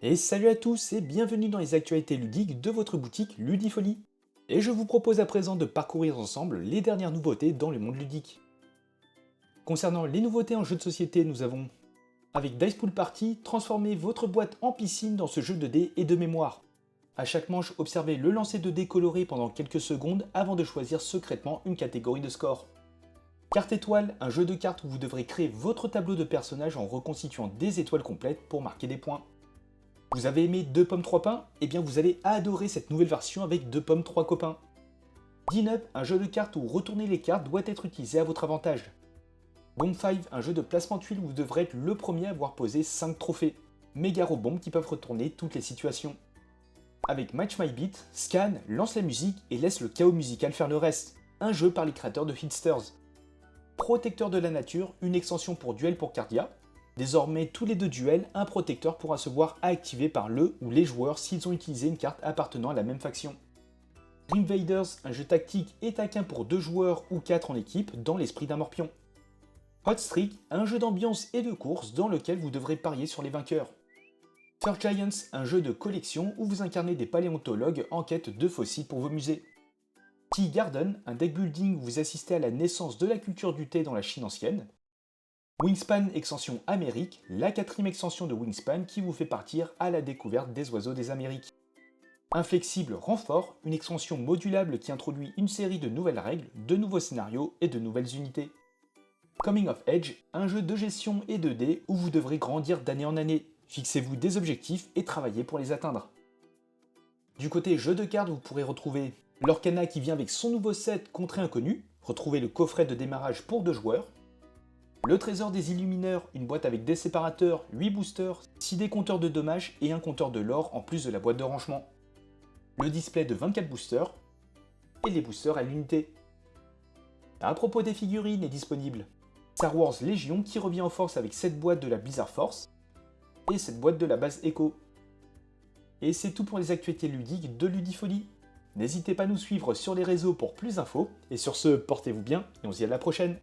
Et salut à tous et bienvenue dans les actualités ludiques de votre boutique Ludifolie. Et je vous propose à présent de parcourir ensemble les dernières nouveautés dans le monde ludique. Concernant les nouveautés en jeu de société, nous avons, avec Dice Pool Party, transformez votre boîte en piscine dans ce jeu de dés et de mémoire. À chaque manche, observez le lancer de dés colorés pendant quelques secondes avant de choisir secrètement une catégorie de score. Carte étoile, un jeu de cartes où vous devrez créer votre tableau de personnages en reconstituant des étoiles complètes pour marquer des points. Vous avez aimé 2 pommes 3 pains? Eh bien vous allez adorer cette nouvelle version avec 2 pommes 3 copains. Din Up, un jeu de cartes où retourner les cartes doit être utilisé à votre avantage. Bomb 5, un jeu de placement de tuiles où vous devrez être le premier à avoir posé 5 trophées. Mégaro bombes qui peuvent retourner toutes les situations. Avec Match My Beat, Scan lance la musique et laisse le chaos musical faire le reste. Un jeu par les créateurs de Hitsters. Protecteur de la nature, une extension pour duel pour Cardia. Désormais, tous les 2 duels, un protecteur pourra se voir activé par le ou les joueurs s'ils ont utilisé une carte appartenant à la même faction. Invaders, un jeu tactique et taquin pour 2 joueurs ou 4 en équipe dans l'esprit d'un morpion. Hot Streak, un jeu d'ambiance et de course dans lequel vous devrez parier sur les vainqueurs. Fur Giants, un jeu de collection où vous incarnez des paléontologues en quête de fossiles pour vos musées. Tea Garden, un deck building où vous assistez à la naissance de la culture du thé dans la Chine ancienne. Wingspan extension Amérique, la 4ème extension de Wingspan qui vous fait partir à la découverte des oiseaux des Amériques. Inflexible Renfort, une extension modulable qui introduit une série de nouvelles règles, de nouveaux scénarios et de nouvelles unités. Coming of Age, un jeu de gestion et de dés où vous devrez grandir d'année en année. Fixez-vous des objectifs et travaillez pour les atteindre. Du côté jeu de cartes, vous pourrez retrouver l'Orcana qui vient avec son nouveau set Contrée Inconnue, retrouvez le coffret de démarrage pour 2 joueurs. Le trésor des illumineurs, une boîte avec des séparateurs, 8 boosters, 6 décompteurs de dommages et un compteur de l'or en plus de la boîte de rangement. Le display de 24 boosters et les boosters à l'unité. À propos des figurines est disponible Star Wars Légion qui revient en force avec cette boîte de la Blizzard Force et cette boîte de la base Echo. Et c'est tout pour les actualités ludiques de Ludifolie. N'hésitez pas à nous suivre sur les réseaux pour plus d'infos, et sur ce, portez-vous bien et on se dit à la prochaine.